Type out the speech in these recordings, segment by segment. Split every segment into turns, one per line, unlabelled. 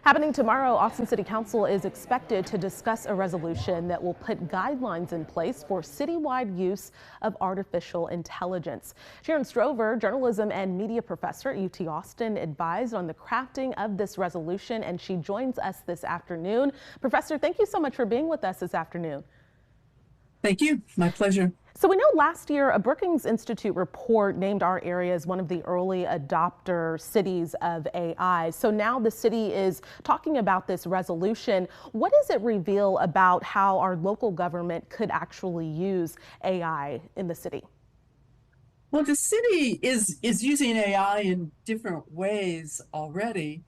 Happening tomorrow, Austin City Council is expected to discuss a resolution that will put guidelines in place for citywide use of artificial intelligence. Sharon Strover, journalism and media professor at UT Austin, advised on the crafting of this resolution, and she joins us this afternoon. Professor, thank you so much for being with us this afternoon.
Thank you. My pleasure.
So we know last year a Brookings Institute report named our area as one of the early adopter cities of AI. So now the city is talking about this resolution. What does it reveal about how our local government could actually use AI in the city?
Well, the city is using AI in different ways already,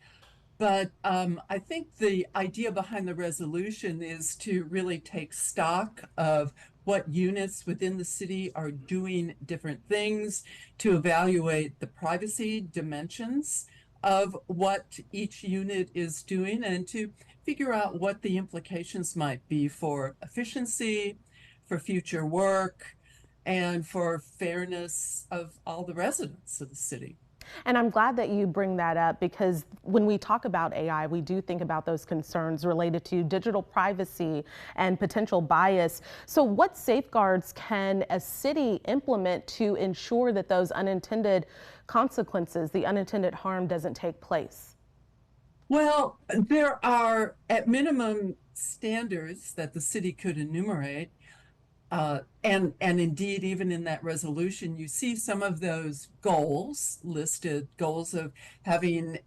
but I think the idea behind the resolution is to really take stock of what units within the city are doing different things, to evaluate the privacy dimensions of what each unit is doing, and to figure out what the implications might be for efficiency, for future work, and for fairness of all the residents of the city.
And I'm glad that you bring that up, because when we talk about AI, we do think about those concerns related to digital privacy and potential bias. So what safeguards can a city implement to ensure that those unintended consequences, the unintended harm, doesn't take place?
Well, there are at minimum standards that the city could enumerate. And indeed, even in that resolution, you see some of those goals listed, goals of having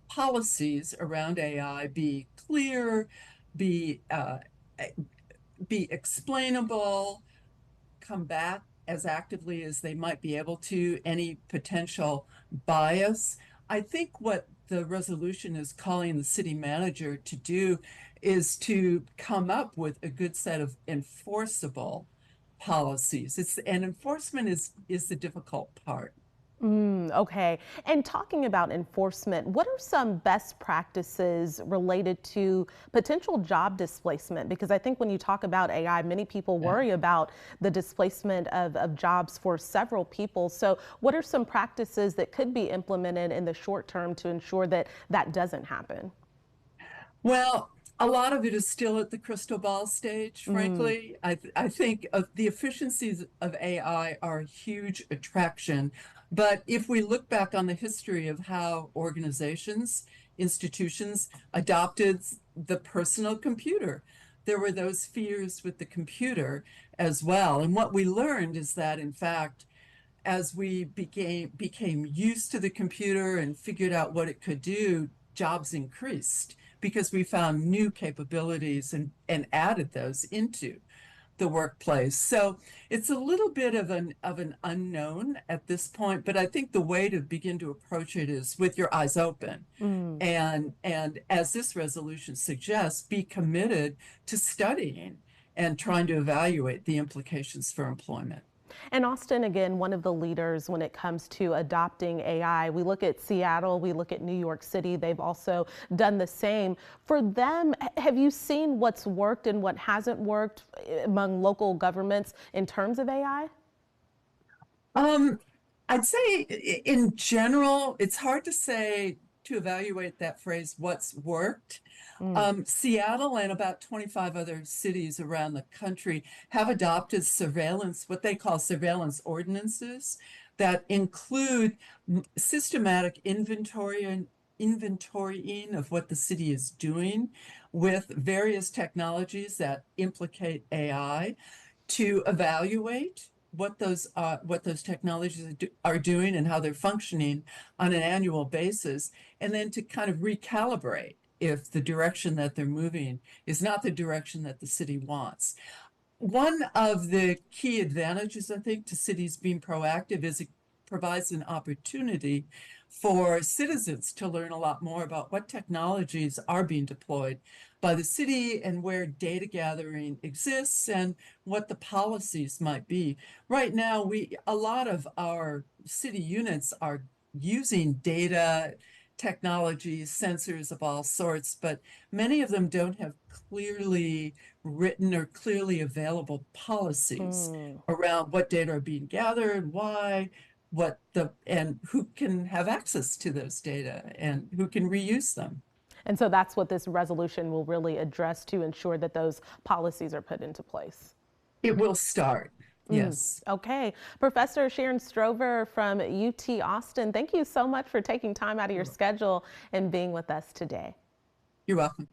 policies around AI be clear, be explainable, combat as actively as they might be able to any potential bias. I think what the resolution is calling the city manager to do is to come up with a good set of enforceable policies. And enforcement is the difficult part.
Okay. And talking about enforcement, what are some best practices related to potential job displacement? Because I think when you talk about AI, many people worry about the displacement of jobs for several people. So what are some practices that could be implemented in the short term to ensure that that doesn't happen?
Well, a lot of it is still at the crystal ball stage, frankly. I think the efficiencies of AI are a huge attraction. But if we look back on the history of how organizations, institutions adopted the personal computer, there were those fears with the computer as well. And what we learned is that, in fact, as we became used to the computer and figured out what it could do, jobs increased because we found new capabilities and added those into the workplace. So it's a little bit of an unknown at this point, but I think the way to begin to approach it is with your eyes open. And as this resolution suggests, be committed to studying and trying to evaluate the implications for employment.
And Austin, again, one of the leaders when it comes to adopting AI. We look at Seattle, we look at New York City. They've also done the same. For them, have you seen what's worked and what hasn't worked among local governments in terms of AI?
I'd say in general, it's hard to say, to evaluate that phrase, what's worked. Seattle and about 25 other cities around the country have adopted surveillance, what they call surveillance ordinances, that include systematic inventorying of what the city is doing with various technologies that implicate AI, to evaluate what those technologies are doing and how they're functioning on an annual basis, and then to kind of recalibrate if the direction that they're moving is not the direction that the city wants. One of the key advantages, I think, to cities being proactive is it provides an opportunity for citizens to learn a lot more about what technologies are being deployed by the city and where data gathering exists and what the policies might be. Right now, a lot of our city units are using data, technologies, sensors of all sorts, but many of them don't have clearly written or clearly available policies around what data are being gathered, why, and who can have access to those data and who can reuse them.
And so that's what this resolution will really address to ensure that those policies are put into place.
It will start. Yes.
Okay. Professor Sharon Strover from UT Austin, thank you so much for taking time out of your schedule and being with us today.
You're welcome.